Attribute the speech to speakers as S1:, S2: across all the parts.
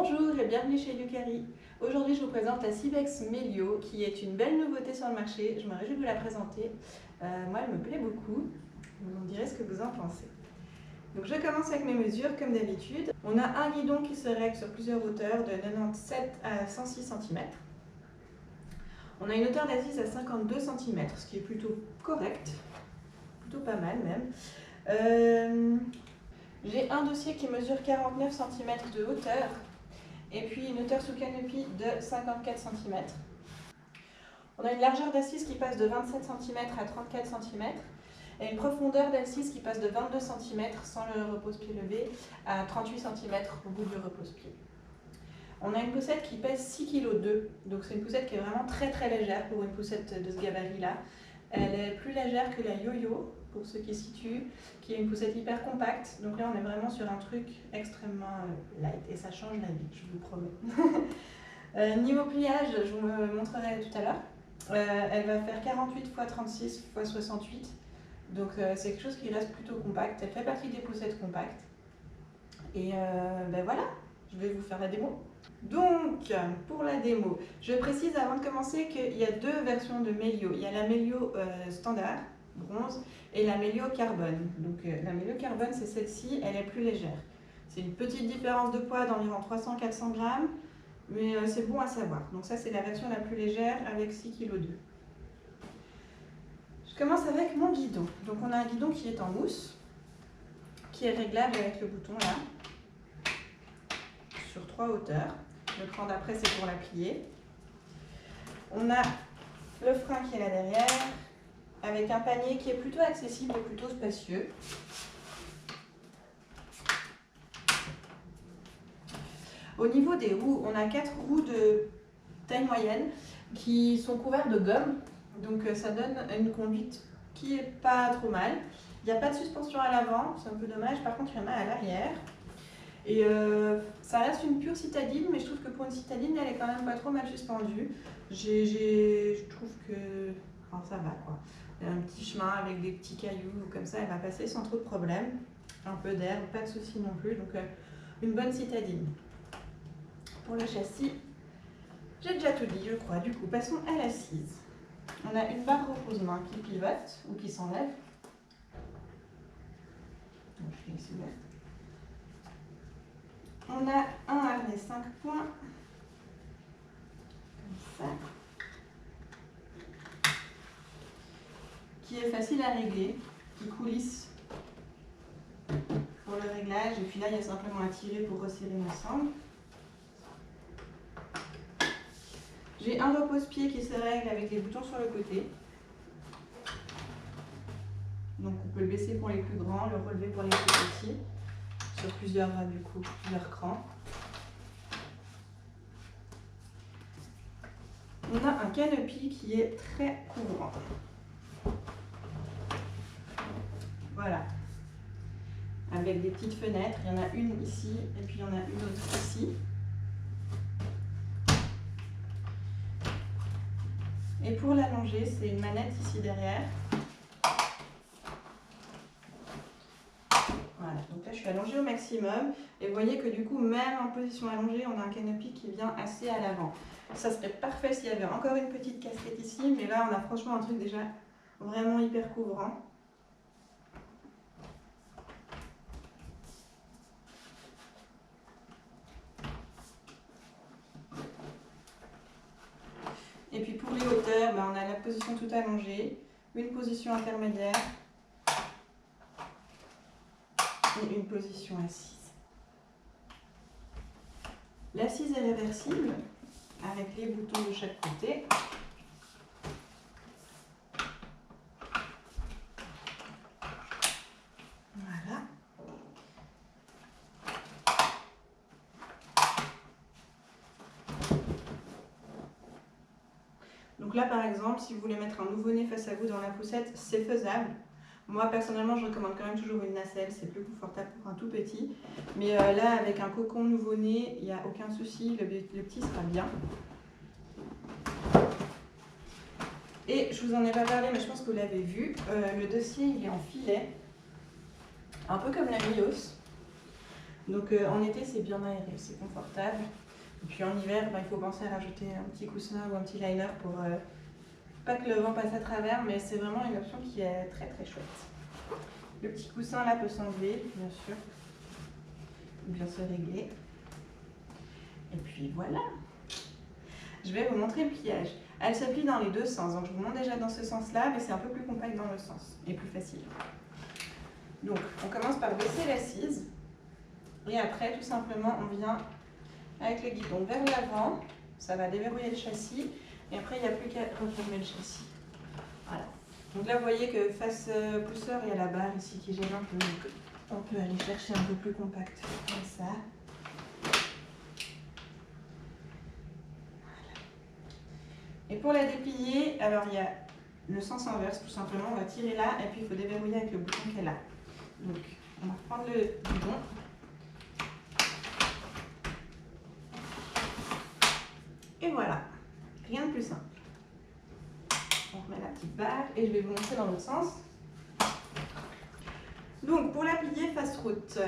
S1: Bonjour et bienvenue chez Yukari. Aujourd'hui je vous présente la Cibex Melio qui est une belle nouveauté sur le marché. Je me réjouis de vous la présenter. Moi elle me plaît beaucoup. Vous me direz ce que vous en pensez. Donc je commence avec mes mesures comme d'habitude. On a un guidon qui se règle sur plusieurs hauteurs de 97 à 106 cm. On a une hauteur d'assise à 52 cm, ce qui est plutôt correct, plutôt pas mal même. J'ai un dossier qui mesure 49 cm de hauteur et puis une hauteur sous canopie de 54 cm. On a une largeur d'assise qui passe de 27 cm à 34 cm et une profondeur d'assise qui passe de 22 cm sans le repose-pied levé à 38 cm au bout du repose-pied. On a une poussette qui pèse 6,2 kg, donc c'est une poussette qui est vraiment très légère pour une poussette de ce gabarit-là. Elle est plus légère que la Yo-Yo, pour ceux qui situent, qui est une poussette hyper compacte. Donc là, on est vraiment sur un truc extrêmement light et ça change la vie, je vous promets. Niveau pliage, je vous le montrerai tout à l'heure. Elle va faire 48 x 36 x 68. Donc c'est quelque chose qui reste plutôt compact. Elle fait partie des poussettes compactes. Et ben voilà, je vais vous faire la démo. Donc, pour la démo, je précise avant de commencer qu'il y a deux versions de Melio. Il y a la Melio standard, bronze, et la Melio carbone. Donc, la Melio carbone, c'est celle-ci, elle est plus légère. C'est une petite différence de poids d'environ 300-400 grammes, mais c'est bon à savoir. Donc ça, c'est la version la plus légère avec 6,2 kg. Je commence avec mon guidon. Donc, on a un guidon qui est en mousse, qui est réglable avec le bouton là, sur 3 hauteurs. Le cran d'après, c'est pour la plier. On a le frein qui est là derrière, avec un panier qui est plutôt accessible et plutôt spacieux. Au niveau des roues, on a 4 roues de taille moyenne qui sont couvertes de gomme. Donc ça donne une conduite qui est pas trop mal. Il n'y a pas de suspension à l'avant, c'est un peu dommage. Par contre, il y en a à l'arrière. Et ça reste une pure citadine, mais je trouve que pour une citadine, elle est quand même pas trop mal suspendue. Je trouve que enfin, ça va quoi. Il y a un petit chemin avec des petits cailloux, comme ça, elle va passer sans trop de problèmes. Un peu d'air, pas de soucis non plus, donc une bonne citadine. Pour le châssis, j'ai déjà tout dit, je crois. Du coup, passons à l'assise. On a une barre repose-main qui pivote ou qui s'enlève. Donc, je vais essayer. On a un harnais 5 points, comme ça, qui est facile à régler, qui coulisse pour le réglage. Et puis là, il y a simplement à tirer pour resserrer l'ensemble. J'ai un repose-pied qui se règle avec les boutons sur le côté. Donc on peut le baisser pour les plus grands, le relever pour les plus petits, sur plusieurs crans. On a un canopy qui est très couvrant. Voilà. Avec des petites fenêtres. Il y en a une ici et puis il y en a une autre ici. Et pour l'allonger, c'est une manette ici derrière. Voilà, donc là je suis allongée au maximum. Et vous voyez que du coup, même en position allongée, on a un canopy qui vient assez à l'avant. Ça serait parfait s'il y avait encore une petite casquette ici, mais là on a franchement un truc déjà vraiment hyper couvrant. Et puis pour les hauteurs, on a la position tout allongée, une position intermédiaire et une position assise. L'assise est réversible avec les boutons de chaque côté. Voilà. Donc là par exemple, si vous voulez mettre un nouveau-né face à vous dans la poussette, c'est faisable. Moi personnellement, je recommande quand même toujours une nacelle, c'est plus confortable pour un tout petit. Mais là, avec un cocon nouveau-né, il n'y a aucun souci, le petit sera bien. Et je vous en ai pas parlé, mais je pense que vous l'avez vu, le dossier il est en filet, un peu comme la Mios. Donc en été c'est bien aéré, c'est confortable. Et puis en hiver, il faut penser à rajouter un petit coussin ou un petit liner pour pas que le vent passe à travers, mais c'est vraiment une option qui est très très chouette. Le petit coussin là peut s'enlever, bien sûr, ou bien se régler. Et puis voilà. Je vais vous montrer le pliage. Elle se plie dans les deux sens, donc je vous montre déjà dans ce sens-là, mais c'est un peu plus compact dans le sens et plus facile. Donc on commence par baisser l'assise et après tout simplement on vient avec le guidon vers l'avant, ça va déverrouiller le châssis et après il n'y a plus qu'à refermer le châssis. Voilà. Donc là vous voyez que face pousseur il y a la barre ici qui gêne un peu, donc on peut aller chercher un peu plus compact comme ça. Et pour la déplier, alors il y a le sens inverse tout simplement, on va tirer là et puis il faut déverrouiller avec le bouton qu'elle a. Donc on va prendre le guidon. Et voilà, rien de plus simple. On remet la petite barre et je vais vous montrer dans l'autre sens. Donc pour la plier face route,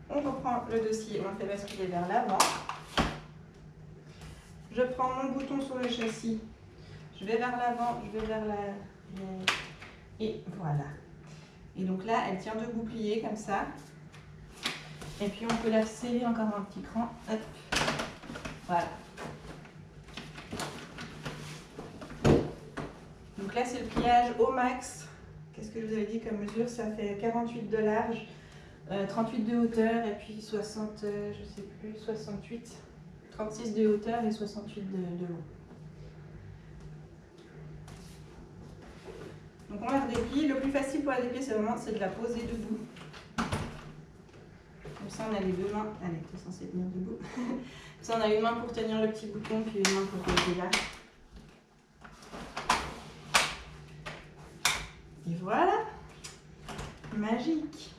S1: on reprend le dossier, on le fait basculer vers l'avant. Je prends mon bouton sur le châssis, je vais vers l'avant, je vais vers et voilà. Et donc là, elle tient debout pliée comme ça. Et puis on peut la serrer encore un petit cran. Hop. Voilà. Donc là, c'est le pliage au max. Qu'est-ce que je vous avais dit comme mesure? Ça fait 48 de large, 38 de hauteur et puis 60, je sais plus, 68. 36 de hauteur et 68 de long. Donc on la redéplie. Le plus facile pour la déplier, c'est de la poser debout. Comme ça, on a les deux mains. Allez, tu es censé tenir debout. Comme ça, on a une main pour tenir le petit bouton, puis une main pour poser là. Et voilà, magique.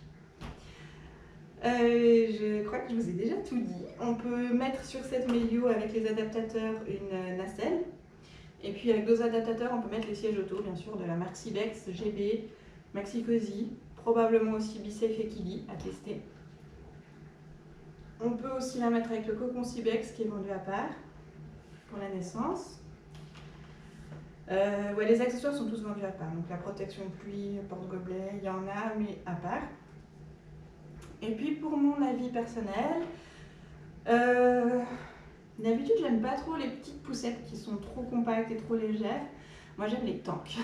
S1: Je crois que je vous ai déjà tout dit. On peut mettre sur cette Melio avec les adaptateurs une nacelle. Et puis avec deux adaptateurs, on peut mettre les sièges auto, bien sûr, de la marque Sibex, GB, Maxi-Cosi, probablement aussi Bisafe et Kili à tester. On peut aussi la mettre avec le cocon Sibex qui est vendu à part pour la naissance. Ouais, les accessoires sont tous vendus à part, donc la protection pluie, porte-gobelet, il y en a, mais à part. Et puis pour mon avis personnel, d'habitude j'aime pas trop les petites poussettes qui sont trop compactes et trop légères. Moi j'aime les tanks.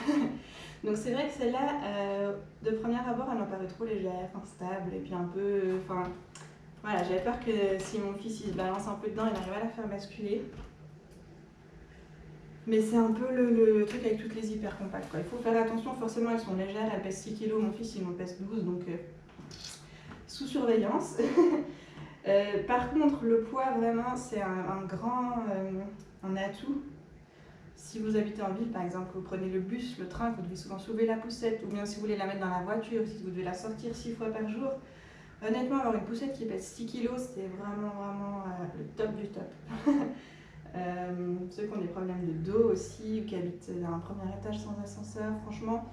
S1: Donc c'est vrai que celle-là, de premier abord, elle m'a paru trop légère, instable et puis un peu... Enfin, voilà, j'avais peur que si mon fils il se balance un peu dedans, il arrive à la faire basculer. Mais c'est un peu le truc avec toutes les hyper compactes, quoi. Il faut faire attention, forcément elles sont légères, elles pèsent 6 kg, mon fils il en pèse 12, donc sous surveillance. Par contre, le poids, vraiment, c'est un grand un atout. Si vous habitez en ville, par exemple, vous prenez le bus, le train, vous devez souvent soulever la poussette, ou bien si vous voulez la mettre dans la voiture, si vous devez la sortir 6 fois par jour. Honnêtement, avoir une poussette qui pèse 6 kg, c'est vraiment le top du top. Ceux qui ont des problèmes de dos aussi, ou qui habitent dans un premier étage sans ascenseur, franchement,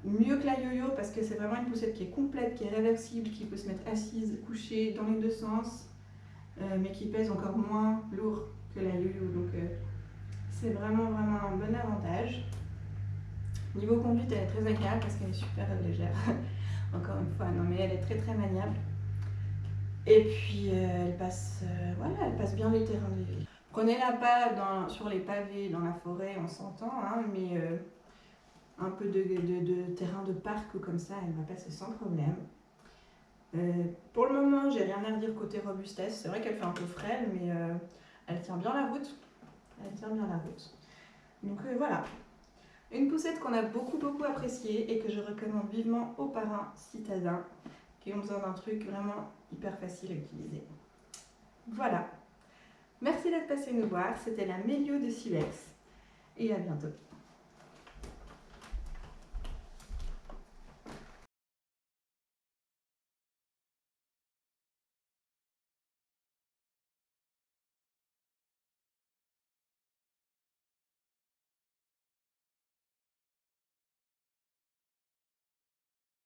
S1: mieux que la yo-yo parce que c'est vraiment une poussette qui est complète, qui est réversible, qui peut se mettre assise, couchée dans les deux sens, mais qui pèse encore moins lourd que la yo-yo. Donc c'est vraiment un bon avantage. Niveau conduite, elle est très agréable parce qu'elle est super légère. Encore une fois, non mais elle est très maniable. Et puis elle passe bien les terrains de ville. Prenez-la pas sur les pavés, dans la forêt, on s'entend, hein, mais un peu de terrain de parc ou comme ça, elle va passer sans problème. Pour le moment, j'ai rien à redire côté robustesse. C'est vrai qu'elle fait un peu frêle, mais elle tient bien la route. Elle tient bien la route. Donc voilà. Une poussette qu'on a beaucoup appréciée et que je recommande vivement aux parents citadins qui ont besoin d'un truc vraiment hyper facile à utiliser. Voilà. Merci d'être passé nous voir. C'était la Melio de Sibex. Et à bientôt.